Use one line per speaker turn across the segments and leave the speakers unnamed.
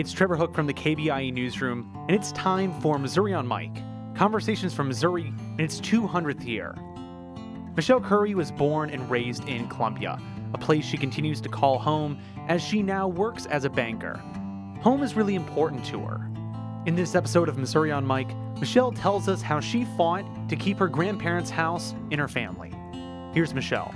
It's Trevor Hook from the KBIE Newsroom, and it's time for Missouri on Mic, conversations from Missouri in its 200th year. Michele Curry was born and raised in Columbia, a place she continues to call home as she now works as a banker. Home is really important to her. In this episode of Missouri on Mic, Michele tells us how she fought to keep her grandparents' house in her family. Here's Michele.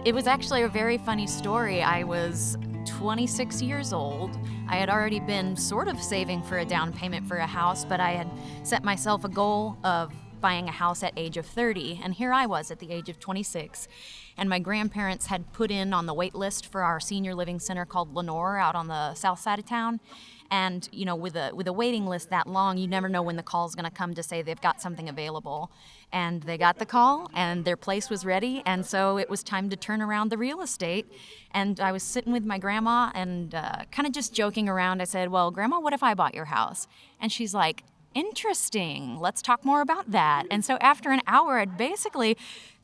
It was actually a very funny story. I was 26 years old. I had already been sort of saving for a down payment for a house, but I had set myself a goal of buying a house at age of 30, and here I was at the age of 26. And my grandparents had put in on the wait list for our senior living center called Lenore out on the south side of town. And you know, with a waiting list that long, you never know when the call's going to come to say they've got something available. And they got the call, and their place was ready, and so it was time to turn around the real estate. And I was sitting with my grandma and kind of just joking around. I said, "Well, Grandma, what if I bought your house?" And she's like, "Interesting. Let's talk more about that." And so after an hour, I'd basically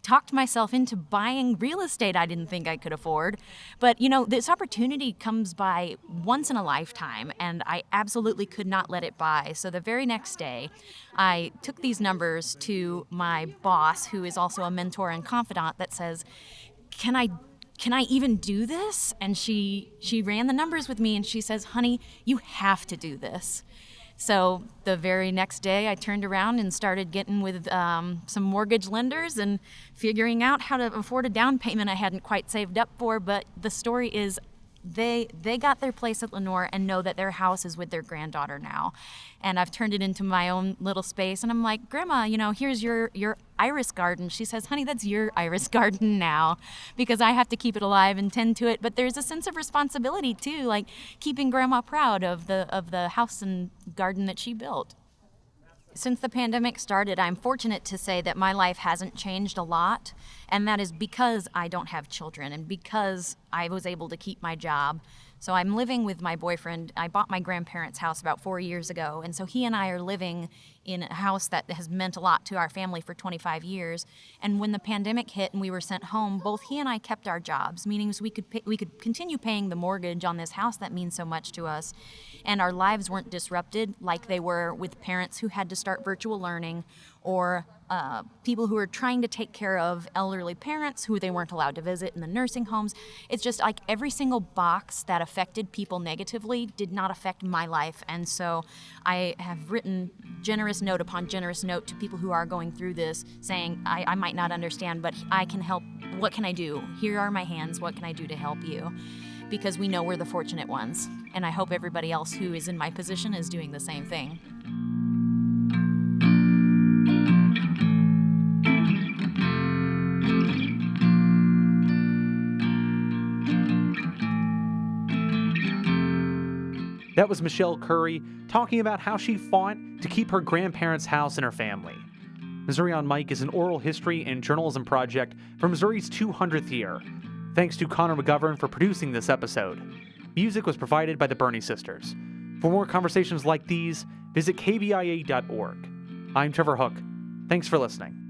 talked myself into buying real estate I didn't think I could afford. But, you know, this opportunity comes by once in a lifetime, and I absolutely could not let it by. So the very next day, I took these numbers to my boss, who is also a mentor and confidant, that says, can I even do this? And she ran the numbers with me, and she says, "Honey, you have to do this." So the very next day, I turned around and started getting with some mortgage lenders and figuring out how to afford a down payment I hadn't quite saved up for. But the story is they got their place at Lenore and know that their house is with their granddaughter now. And I've turned it into my own little space. And I'm like, "Grandma, you know, here's your iris garden." She says, "Honey, that's your iris garden now," because I have to keep it alive and tend to it. But there's a sense of responsibility too, like keeping Grandma proud of the house and garden that she built. Since the pandemic started, I'm fortunate to say that my life hasn't changed a lot, and that is because I don't have children and because I was able to keep my job. So I'm living with my boyfriend. I bought my grandparents' house about 4 years ago, and so he and I are living in a house that has meant a lot to our family for 25 years. And when the pandemic hit and we were sent home, both he and I kept our jobs, meaning we could continue paying the mortgage on this house that means so much to us, and our lives weren't disrupted like they were with parents who had to start virtual learning, or people who were trying to take care of elderly parents who they weren't allowed to visit in the nursing homes. It's just like every single box that affected people negatively did not affect my life. And so I have written generous note upon generous note to people who are going through this, saying, I might not understand, but I can help. What can I do? Here are my hands. What can I do to help you? Because we know we're the fortunate ones. And I hope everybody else who is in my position is doing the same thing.
That was Michele Curry talking about how she fought to keep her grandparents' house in her family. Missouri on Mic is an oral history and journalism project for Missouri's 200th year. Thanks to Connor McGovern for producing this episode. Music was provided by the Bernie Sisters. For more conversations like these, visit kbia.org. I'm Trevor Hook. Thanks for listening.